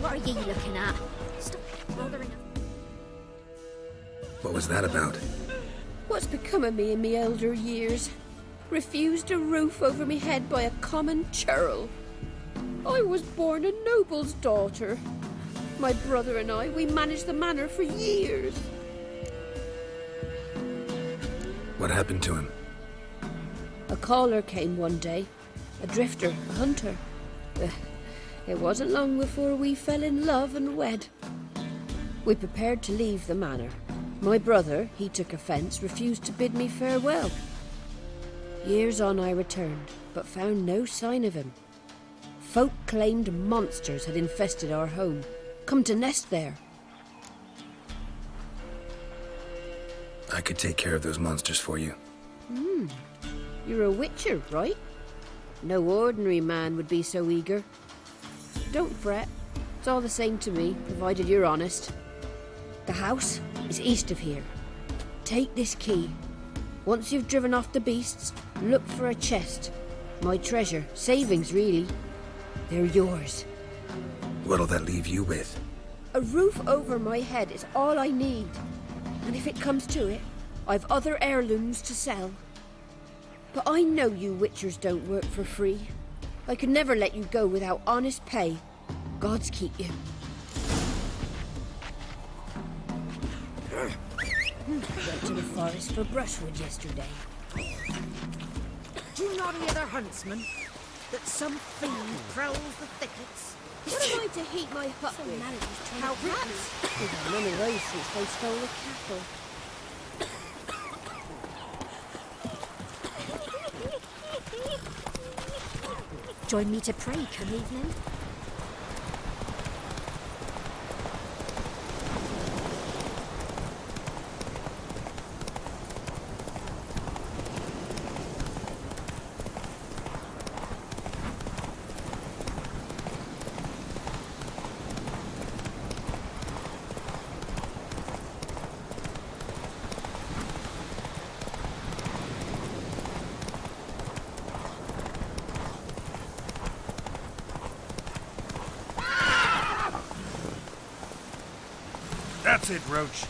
What are you looking at? Stop bothering us. What was that about? What's become of me in me elder years? Refused a roof over me head by a common churl. I was born a noble's daughter. My brother and I, we managed the manor for years. What happened to him? A caller came one day. A drifter, a hunter. It wasn't long before we fell in love and wed. We prepared to leave the manor. My brother, he took offence, refused to bid me farewell. Years on I returned, but found no sign of him. Folk claimed monsters had infested our home, come to nest there. I could take care of those monsters for you. You're a witcher, right? No ordinary man would be so eager. Don't fret. It's all the same to me, provided you're honest. The house is east of here. Take this key. Once you've driven off the beasts, look for a chest. My treasure, savings really. They're yours. What'll that leave you with? A roof over my head is all I need. And if it comes to it, I've other heirlooms to sell. But I know you witchers don't work for free. I could never let you go without honest pay. Gods keep you. Went to the forest for brushwood yesterday. Do you not hear the huntsman? That some fiend prowls the thickets? What am I to heat my hut with? How We've had none of those since they stole the cattle. Join me to pray come evening. That's it, Roach.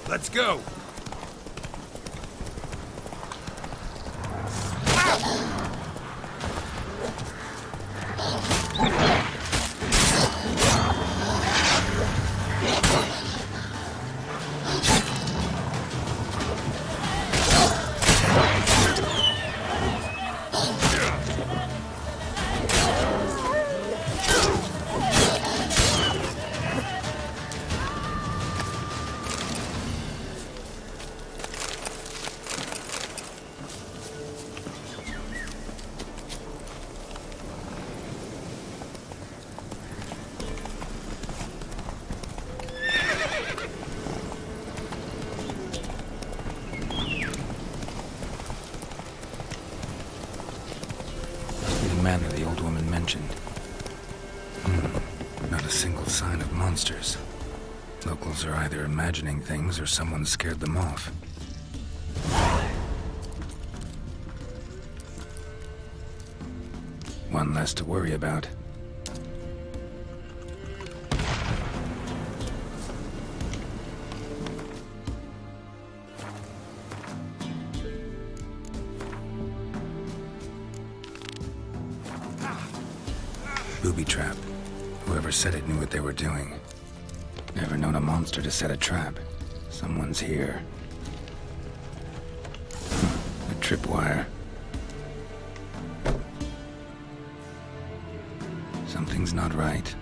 Let's go. Manor the old woman mentioned. Not a single sign of monsters. Locals are either imagining things or someone scared them off. One less to worry about. Booby trap. Whoever set it knew what they were doing. Never known a monster to set a trap. Someone's here. A tripwire. Something's not right.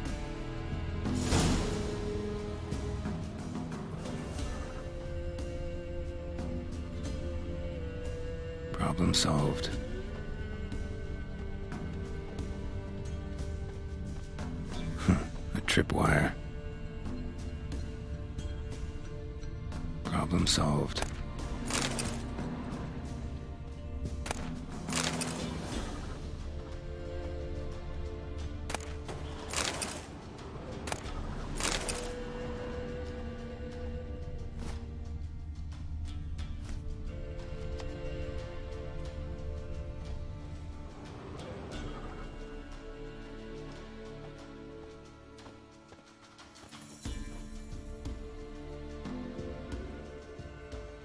Problem solved. Tripwire. Problem solved.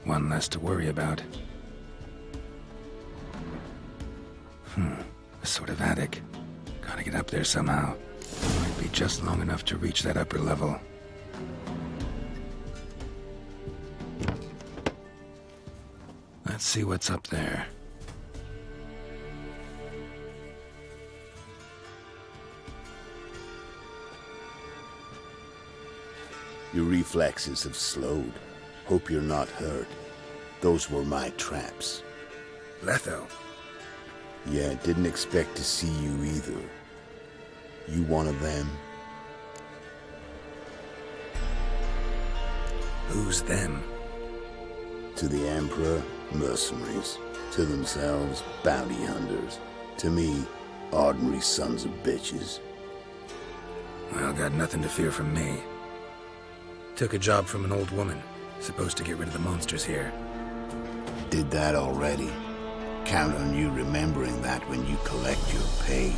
One less to worry about. A sort of attic. Gotta get up there somehow. Might be just long enough to reach that upper level. Let's see what's up there. Your reflexes have slowed. Hope you're not hurt. Those were my traps. Letho. Yeah, didn't expect to see you either. You one of them? Who's them? To the Emperor, mercenaries. To themselves, bounty hunters. To me, ordinary sons of bitches. Well, got nothing to fear from me. Took a job from an old woman. Supposed to get rid of the monsters here. Did that already. Count on you remembering that when you collect your pay.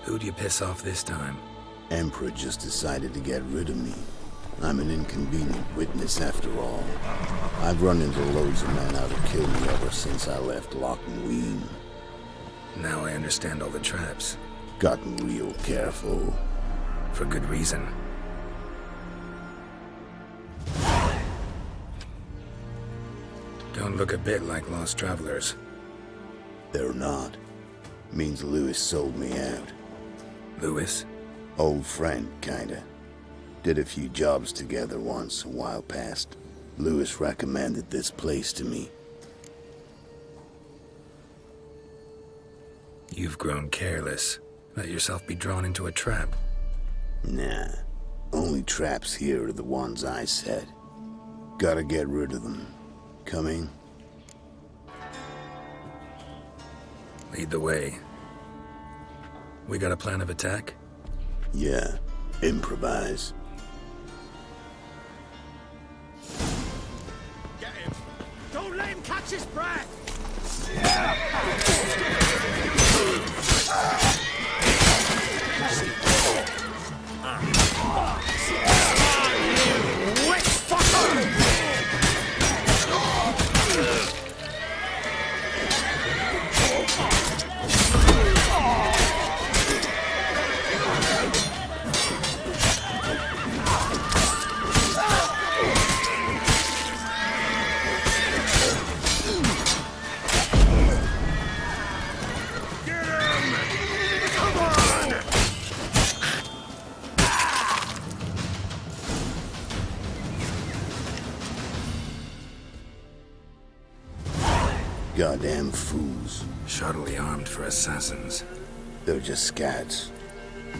Who'd you piss off this time? Emperor just decided to get rid of me. I'm an inconvenient witness after all. I've run into loads of men out to kill me ever since I left Loch and Ween. Now I understand all the traps. Gotten real careful. For good reason. Don't look a bit like lost travelers. They're not. Means Lewis sold me out. Lewis? Old friend, kinda. Did a few jobs together once, a while past. Lewis recommended this place to me. You've grown careless. Let yourself be drawn into a trap. Nah. Only traps here are the ones I set. Gotta get rid of them. Coming? Lead the way. We got a plan of attack? Yeah. Improvise. Get him! Don't let him catch his breath! Goddamn fools. Shoddily armed for assassins. They're just scats.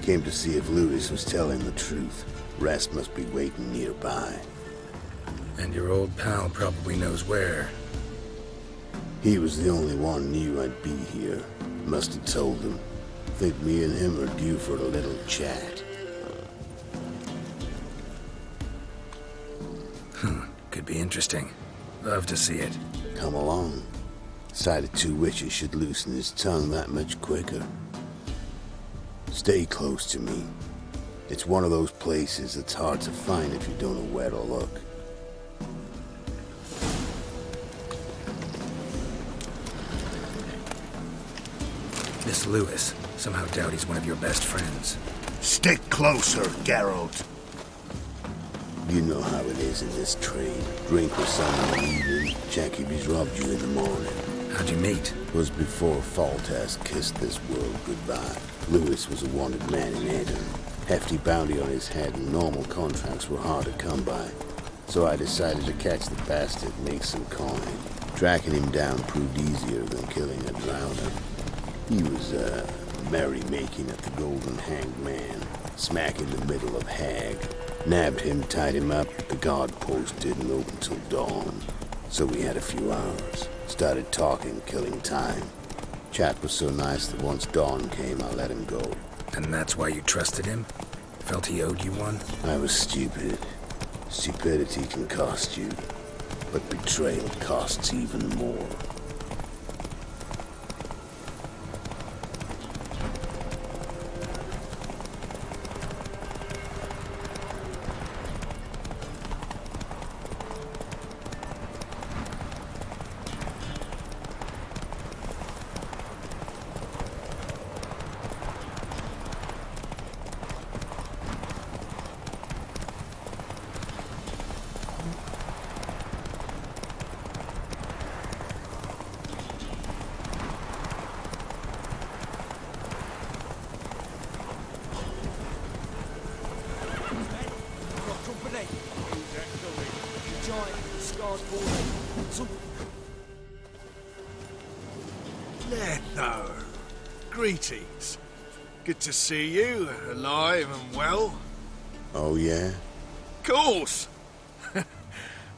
Came to see if Lewis was telling the truth. Rest must be waiting nearby. And your old pal probably knows where. He was the only one knew I'd be here. Must have told him. Think me and him are due for a little chat. Could be interesting. Love to see it. Come along. Sight of two witches should loosen his tongue that much quicker. Stay close to me. It's one of those places that's hard to find if you don't know where to look. This Lewis. Somehow doubt he's one of your best friends. Stick closer, Geralt. You know how it is in this trade. Drink with someone in the evening, check if he's robbed you in the morning. How'd you meet? Was before Faltas kissed this world goodbye. Lewis was a wanted man in Eden. Hefty bounty on his head and normal contracts were hard to come by. So I decided to catch the bastard and make some coin. Tracking him down proved easier than killing a drowner. He was, merrymaking at the Golden Hanged Man, smack in the middle of Hag. Nabbed him, tied him up, but the guard post didn't open till dawn. So we had a few hours. Started talking, killing time. Chat was so nice that once dawn came, I let him go. And that's why you trusted him? Felt he owed you one? I was stupid. Stupidity can cost you, but betrayal costs even more. Letho. Greetings. Good to see you, alive and well. Oh, yeah? Course!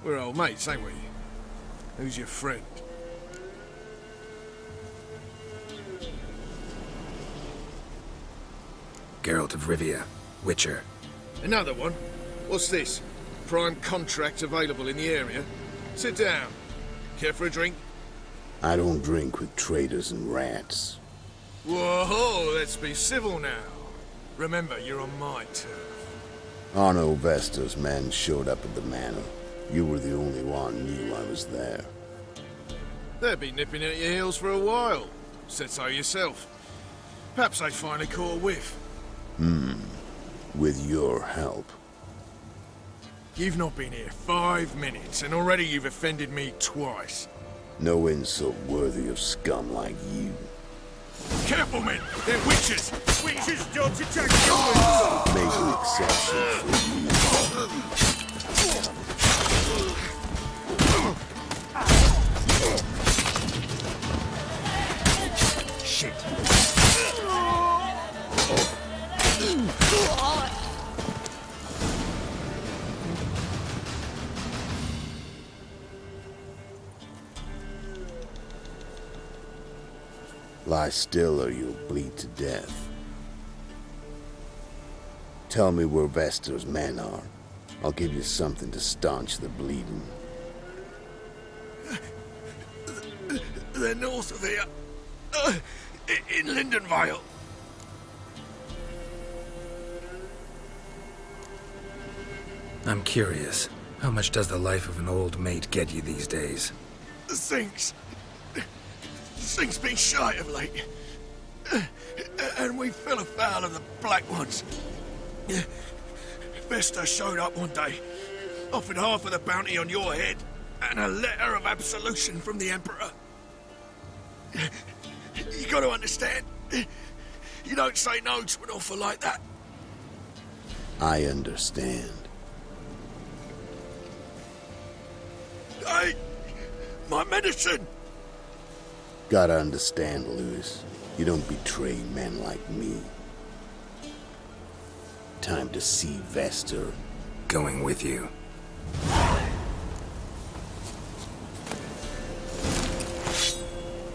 We're old mates, ain't we? Who's your friend? Geralt of Rivia, Witcher. Another one? What's this? Prime contract available in the area? Sit down. Care for a drink? I don't drink with traitors and rats. Whoa, let's be civil now. Remember, you're on my turf. Arno Vestor's men showed up at the manor. You were the only one knew I was there. They'll be nipping at your heels for a while. Said so yourself. Perhaps they finally caught a whiff. With your help. You've not been here 5 minutes, and already you've offended me twice. No insult worthy of scum like you. Careful, men! They're witches! Witches don't attack humans! Make an exception for you. Shit! Lie still or you'll bleed to death. Tell me where Vestor's men are. I'll give you something to staunch the bleeding. They're north of here. In Lindenvale. I'm curious. How much does the life of an old mate get you these days? Things been shy of late. And we fell afoul of the Black Ones. Vestor showed up one day, offered half of the bounty on your head, and a letter of absolution from the Emperor. You gotta understand, you don't say no to an offer like that. I understand. Hey, my medicine! Gotta understand, Lewis. You don't betray men like me. Time to see Vestor. Going with you.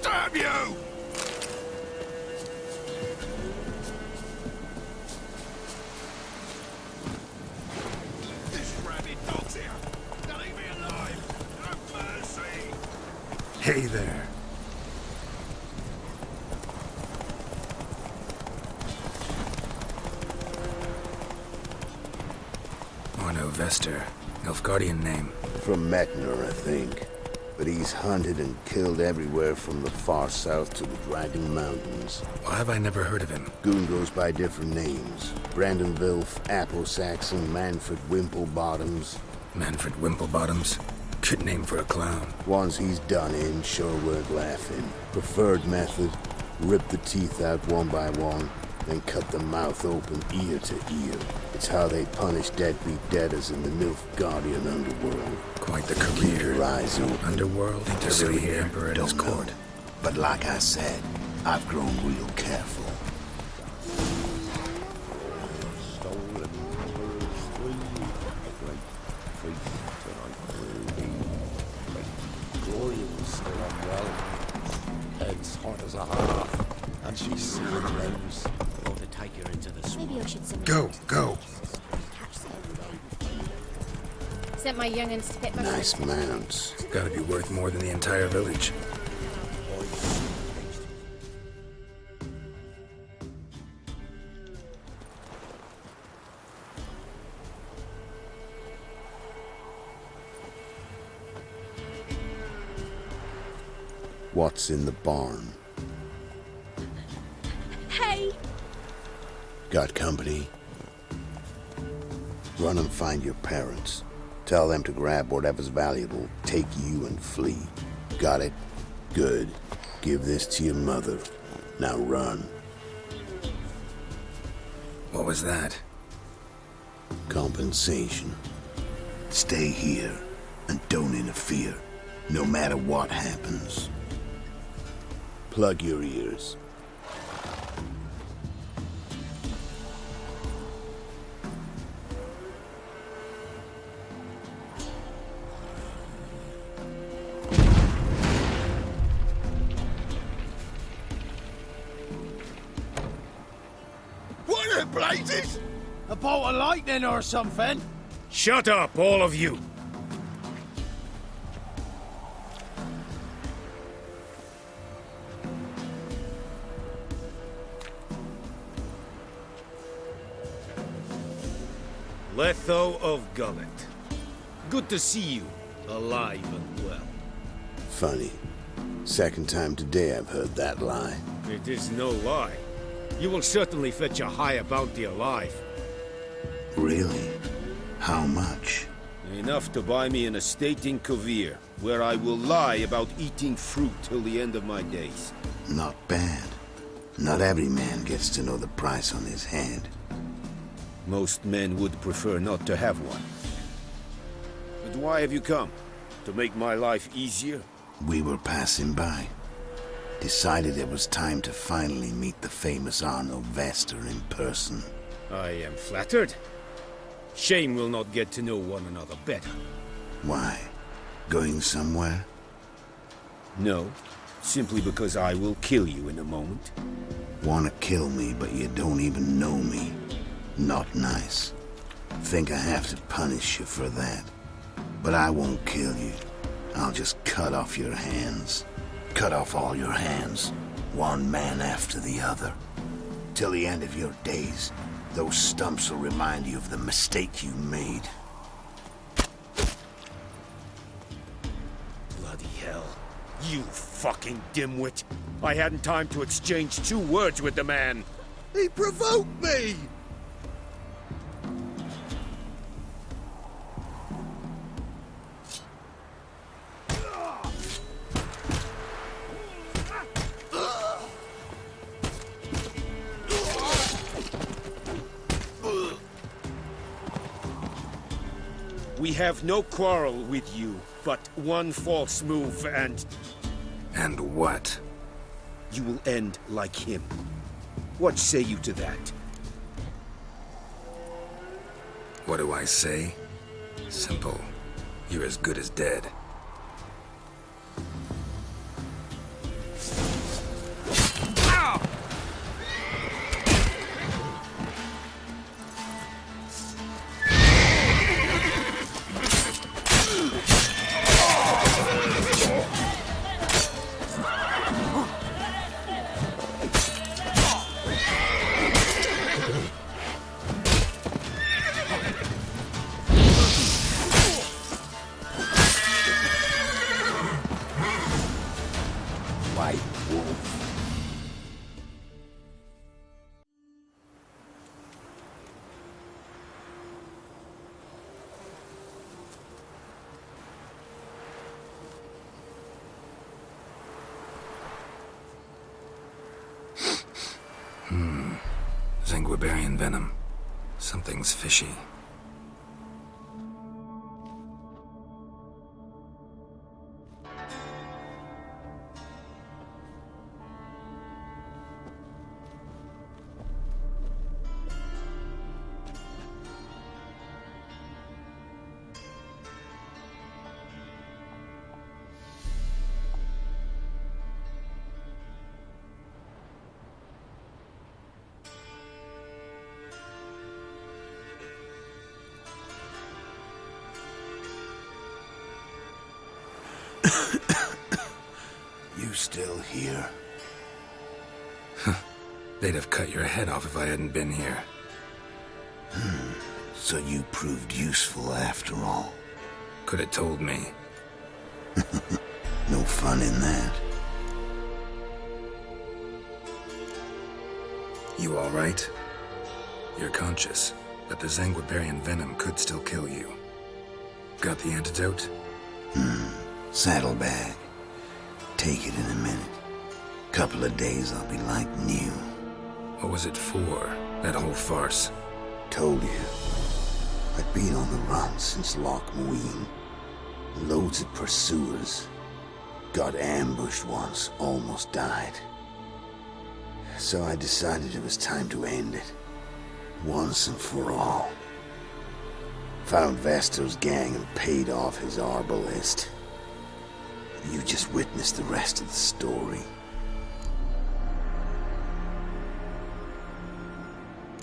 Damn you! This rabid dog's here. Don't leave me alive. No mercy. Hey there. Arno Vestor. Nilfgaardian name. From Mechner, I think. But he's hunted and killed everywhere from the far south to the Dragon Mountains. Why have I never heard of him? Goon goes by different names. Brandon Wilf, Apple Saxon, Manfred Wimplebottoms. Manfred Wimplebottoms. Good name for a clown. Ones he's done in sure weren't laughing. Preferred method, rip the teeth out one by one, then cut the mouth open ear to ear. It's how they punish deadbeat debtors in the Nilfgaardian underworld. Quite the Keep your career. eyes open. Underworld to serving the Emperor at his Don't know. court. But like I said, I've grown real careful. Gloria was still unwell. Head's hot as a half. And she's seeing things. Or to take her into the swamp. Maybe I should summon Go, go. catch them. Sent my young'uns to pick my Nice mounts. Gotta be worth more than the entire village. What's in the barn? Hey! Got company? Run and find your parents. Tell them to grab whatever's valuable, take you and flee. Got it? Good. Give this to your mother. Now run. What was that? Compensation. Stay here. And don't interfere, no matter what happens. Plug your ears. What the blazes? A bolt of lightning or something? Shut up, all of you! Letho of Gullet. Good to see you, alive and well. Funny. Second time today I've heard that lie. It is no lie. You will certainly fetch a higher bounty alive. Really? How much? Enough to buy me an estate in Kovir, where I will lie about eating fruit till the end of my days. Not bad. Not every man gets to know the price on his head. Most men would prefer not to have one. But why have you come? To make my life easier? We were passing by. Decided it was time to finally meet the famous Arno Vester in person. I am flattered. Shame we'll not get to know one another better. Why? Going somewhere? No, simply because I will kill you in a moment. Wanna kill me, but you don't even know me. Not nice. Think I have to punish you for that. But I won't kill you. I'll just cut off your hands. Cut off all your hands, one man after the other. Till the end of your days, those stumps will remind you of the mistake you made. Bloody hell. You fucking dimwit. I hadn't time to exchange 2 words with the man. He provoked me! We have no quarrel with you, but one false move and And what? you will end like him. What say you to that? What do I say? Simple. You're as good as dead. Zanguibarian venom. Something's fishy. You still here? They'd have cut your head off if I hadn't been here. So you proved useful after all. Could have told me. No fun in that. You all right? You're conscious, but the Zanguibarian venom could still kill you. Got the antidote? Saddlebag. Take it in a minute. Couple of days I'll be like new. What was it for, that whole farce? Told you. I'd been on the run since Loch Muin. Loads of pursuers. Got ambushed once, almost died. So I decided it was time to end it. Once and for all. Found Vasto's gang and paid off his arbalist. You just witnessed the rest of the story.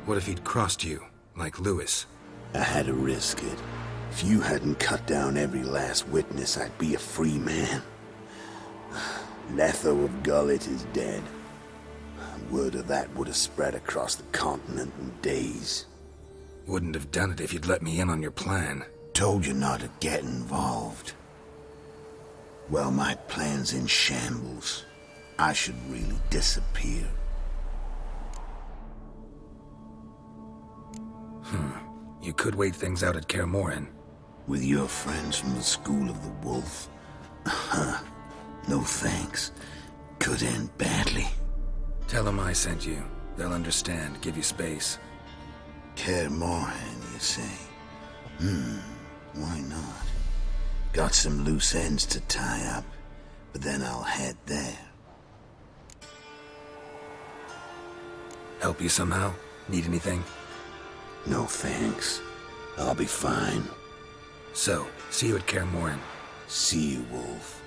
What if he'd crossed you, like Lewis? I had to risk it. If you hadn't cut down every last witness, I'd be a free man. Letho of Gullet is dead. Word of that would have spread across the continent in days. Wouldn't have done it if you'd let me in on your plan. Told you not to get involved. Well, my plan's in shambles. I should really disappear. You could wait things out at Kaer Morhen. With your friends from the School of the Wolf? No thanks. Could end badly. Tell them I sent you. They'll understand, give you space. Kaer Morhen, you say? Why not? Got some loose ends to tie up, but then I'll head there. Help you somehow? Need anything? No thanks. I'll be fine. So, see you at Kaer Morhen. See you, Wolf.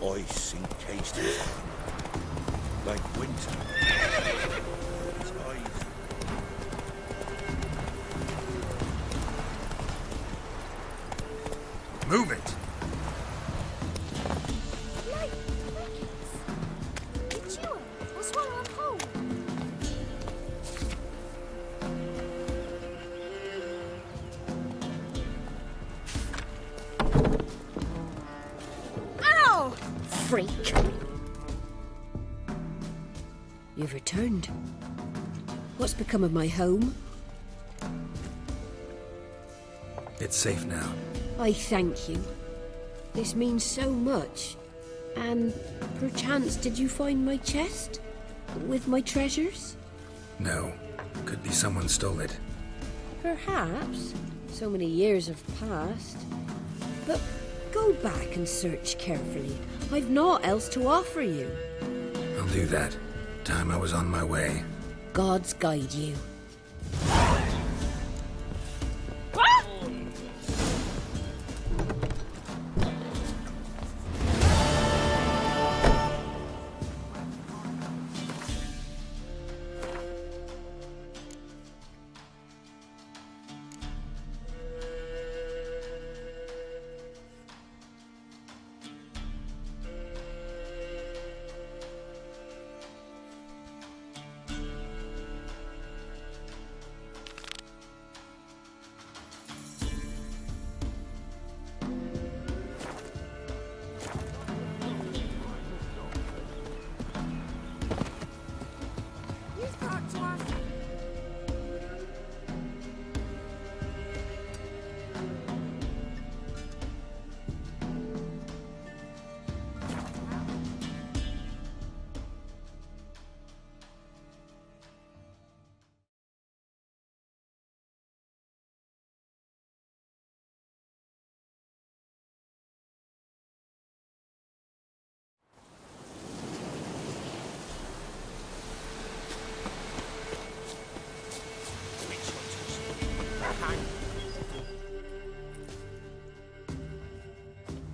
Ice encased in time, like winter. His eyes. Move it! Like crickets. You chew it or swallow them whole. Ow! Freak. You've returned. What's become of my home? It's safe now. I thank you. This means so much. And perchance did you find my chest? With my treasures? No. Could be someone stole it. Perhaps. So many years have passed. But go back and search carefully. I've naught else to offer you. I'll do that. Time I was on my way. Gods guide you.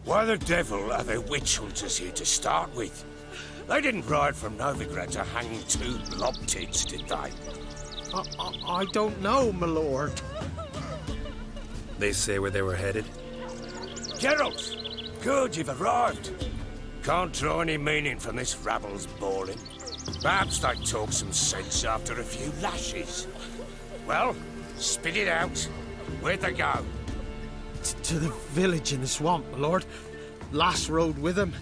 Why the devil are there witch hunters here to start with? They didn't ride from Novigrad to hang two blob tits, did they? I don't know, my lord. They say where they were headed? Geralt! Good, you've arrived. Can't draw any meaning from this rabble's bawling. Perhaps they talk some sense after a few lashes. Well, spit it out. Where'd they go? To the village in the swamp, my lord. Lass rode with him,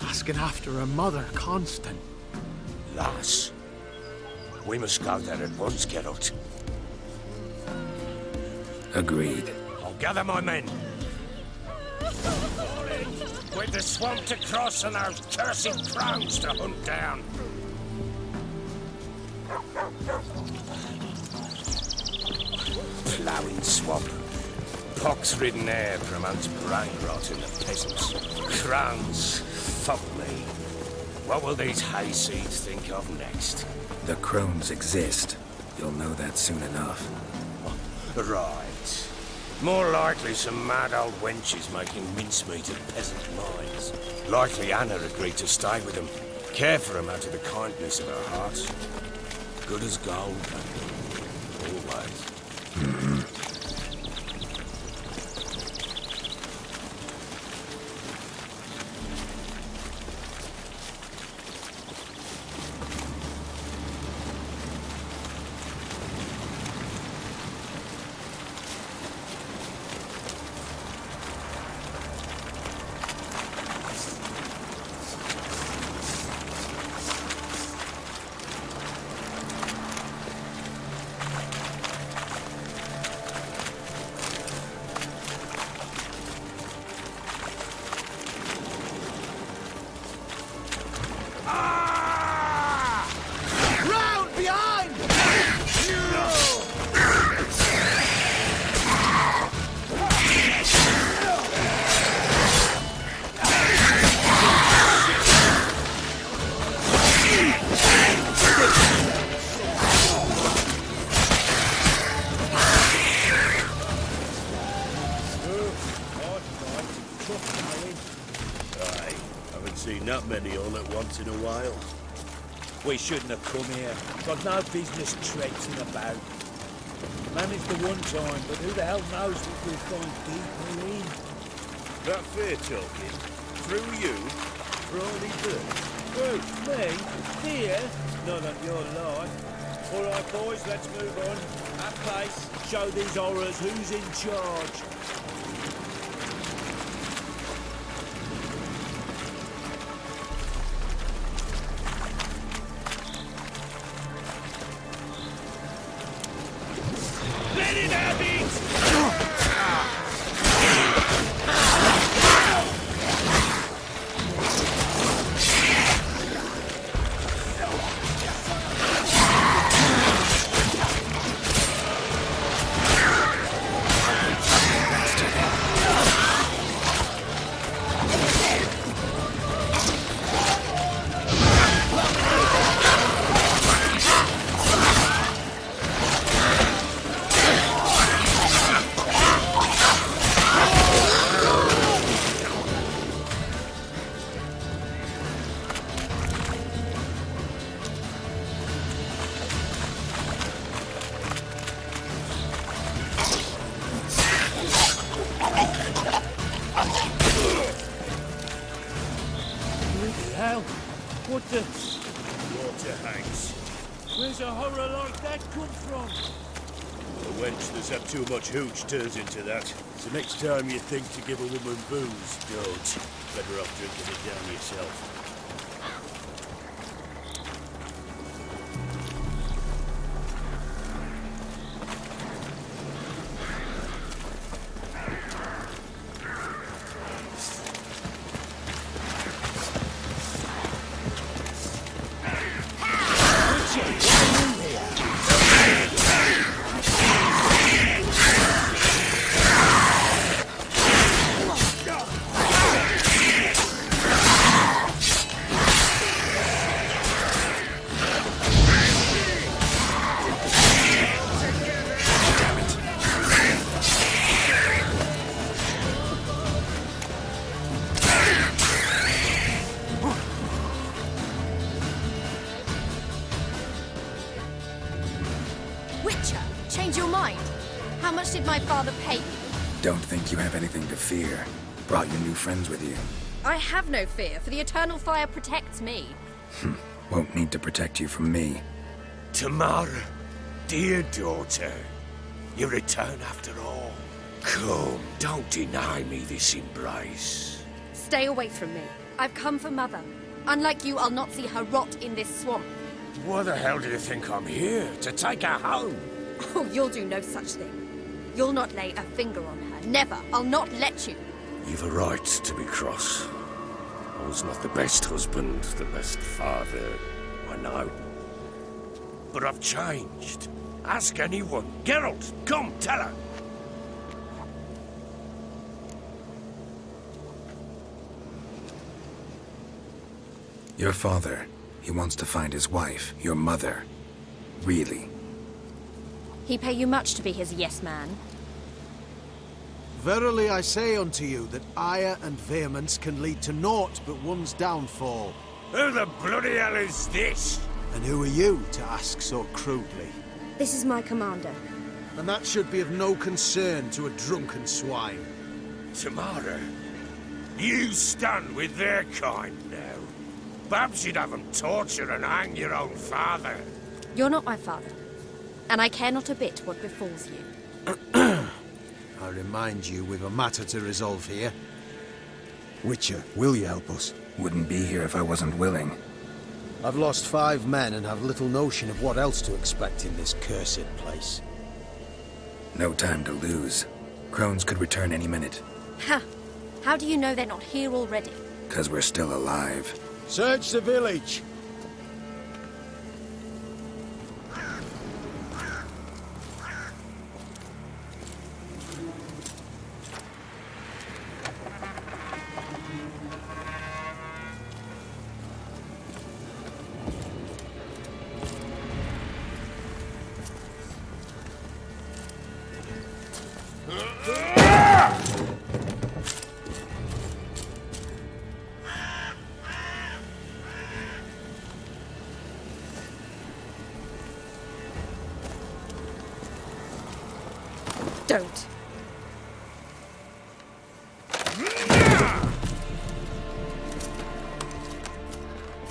asking after her mother, Constant. Lass? We must go there at once, Geralt. Agreed. I'll gather my men. With the swamp to cross and those cursed crows to hunt down. Ploughing swamp. Pox-ridden air promotes brain rot in the peasants. Crones, fuck me. What will these hayseeds think of next? The crones exist. You'll know that soon enough. Right. More likely some mad old wenches making mincemeat of peasant minds. Likely Anna agreed to stay with them. Care for them out of the kindness of her heart. Good as gold, always. Not many all at once in a while. We shouldn't have come here. Got no business traipsing about. Managed the one time, but who the hell knows what we'll find deeper in? That fair talking? Through you? Brawny bird? Who? Me? Here? Not on your life. All right, boys, let's move on. At place, show these horrors who's in charge. What the? Water hangs. Where's a horror like that come from? A wench that's had too much hooch turns into that. So next time you think to give a woman booze, don't. Better off drinking it down yourself. Change your mind? How much did my father pay you? Don't think you have anything to fear. Brought your new friends with you. I have no fear, for the eternal fire protects me. Won't need to protect you from me. Tamara, Dear daughter, you return after all. Come, don't deny me this embrace. Stay away from me. I've come for Mother. Unlike you, I'll not see her rot in this swamp. Why the hell do you think I'm here? To take her home? Oh, you'll do no such thing. You'll not lay a finger on her. Never. I'll not let you. You've a right to be cross. I was not the best husband, the best father, I know. But I've changed. Ask anyone. Geralt, come, tell her. Your father, he wants to find his wife, your mother. Really? He pay you much to be his yes man. Verily I say unto you that ire and vehemence can lead to naught but one's downfall. Who the bloody hell is this? And who are you to ask so crudely? This is my commander. And that should be of no concern to a drunken swine. Tamara, you stand with their kind now. Perhaps you'd have them torture and hang your own father. You're not my father. And I care not a bit what befalls you. I remind you we've a matter to resolve here. Witcher, will you help us? Wouldn't be here if I wasn't willing. I've lost 5 men and have little notion of what else to expect in this cursed place. No time to lose. Crones could return any minute. Ha! How do you know they're not here already? 'Cause we're still alive. Search the village! Don't.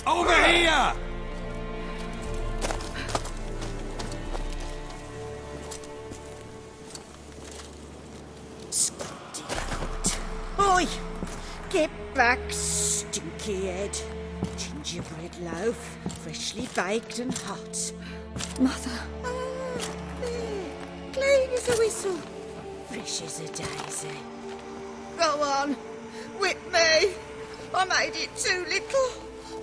Over here! Oi! Get back, stinky head. Gingerbread loaf, freshly baked and hot. Mother. There, clean as a whistle, fresh as a daisy. Go on, whip me. I made it too little.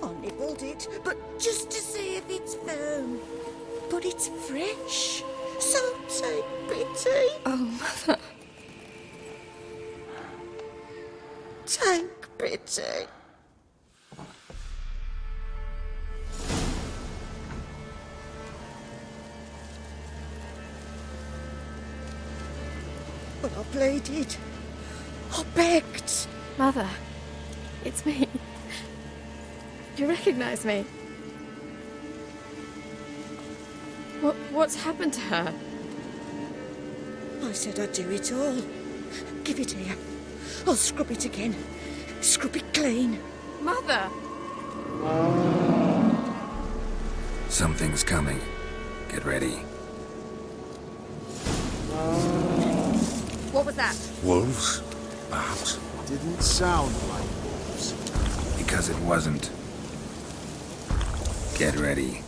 I nibbled it, but just to see if it's firm. But it's fresh, so take pity. Oh, Mother. Take pity. But I pleaded. I begged. Mother. It's me. You recognize me? What's happened to her? I said I'd do it all. Give it here. I'll scrub it again. Scrub it clean. Mother! Something's coming. Get ready. What was that? Wolves? Perhaps. Didn't sound like wolves. Because it wasn't. Get ready.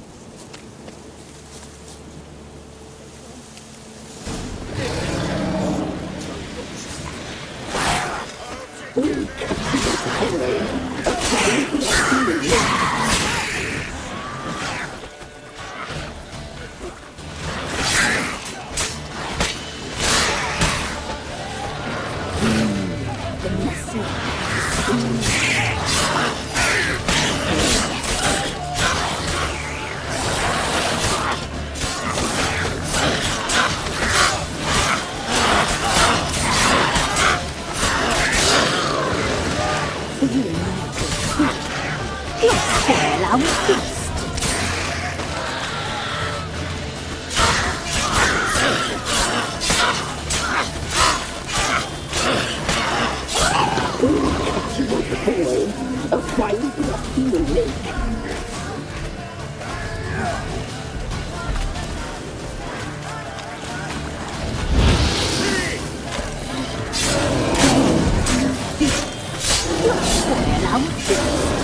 spoil our feast.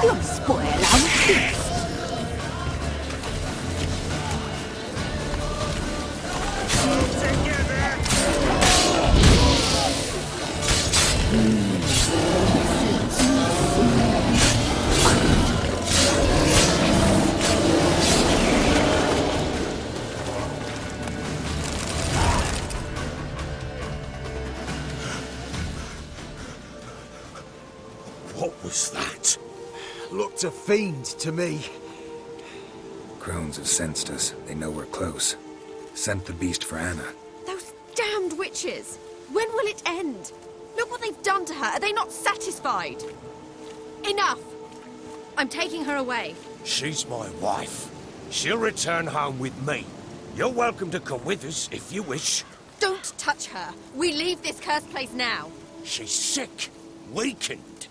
You'll spoil our feast. What was that? Looked a fiend to me. Crones have sensed us. They know we're close. Sent the beast for Anna. Those damned witches! When will it end? Look what they've done to her. Are they not satisfied? Enough! I'm taking her away. She's my wife. She'll return home with me. You're welcome to come with us if you wish. Don't touch her. We leave this cursed place now. She's sick, weakened.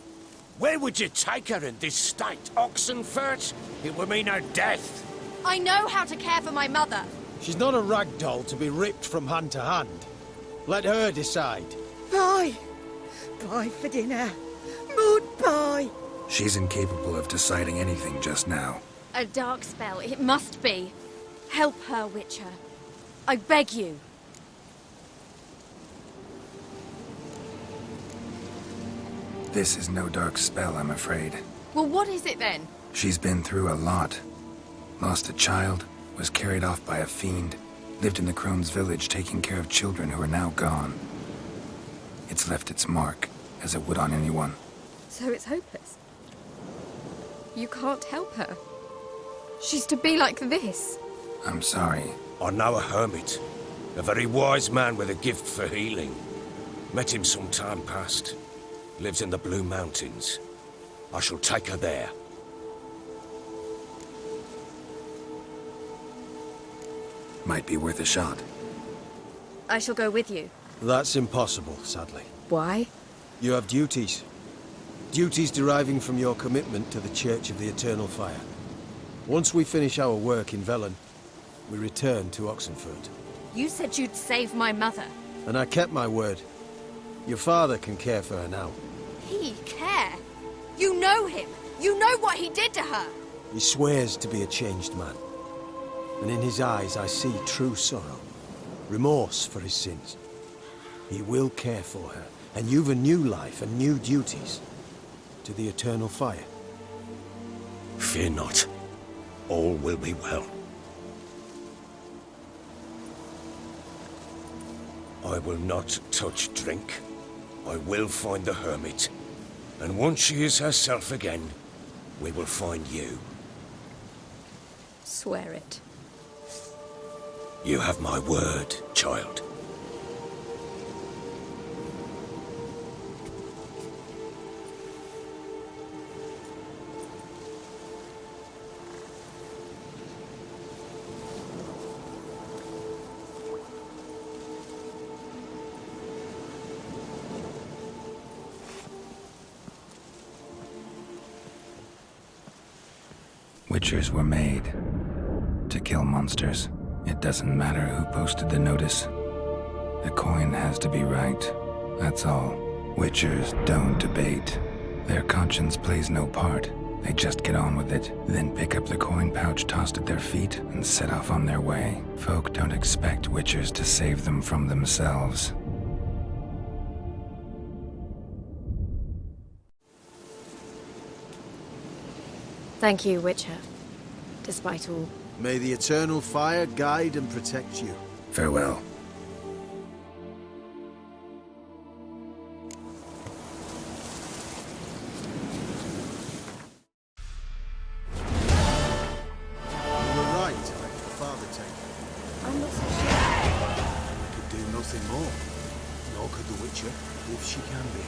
Where would you take her in this state? Oxenfurt? It would mean her death. I know how to care for my mother. She's not a rag doll to be ripped from hand to hand. Let her decide. Bye. Bye for dinner. Mood bye. She's incapable of deciding anything just now. A dark spell, it must be. Help her, Witcher. I beg you. This is no dark spell, I'm afraid. Well, what is it then? She's been through a lot. Lost a child, was carried off by a fiend, lived in the Crone's village taking care of children who are now gone. It's left its mark, as it would on anyone. So it's hopeless. You can't help her. She's to be like this. I'm sorry. I know a hermit. A very wise man with a gift for healing. Met him some time past. Lives in the Blue Mountains. I shall take her there. Might be worth a shot. I shall go with you. That's impossible, sadly. Why? You have duties. Duties deriving from your commitment to the Church of the Eternal Fire. Once we finish our work in Velen, we return to Oxenfurt. You said you'd save my mother. And I kept my word. Your father can care for her now. He care? You know him. You know what he did to her. He swears to be a changed man. And in his eyes I see true sorrow. Remorse for his sins. He will care for her. And you've a new life and new duties. To the Eternal Fire. Fear not. All will be well. I will not touch drink. I will find the hermit. And once she is herself again, we will find you. Swear it. You have my word, child. Witchers were made to kill monsters. It doesn't matter who posted the notice. The coin has to be right. That's all. Witchers don't debate. Their conscience plays no part. They just get on with it, then pick up the coin pouch tossed at their feet and set off on their way. Folk don't expect witchers to save them from themselves. Thank you, Witcher. Despite all. May the Eternal Fire guide and protect you. Farewell. You were right to let your father take her. I'm not so sure. He could do nothing more. Nor could the Witcher, if she can be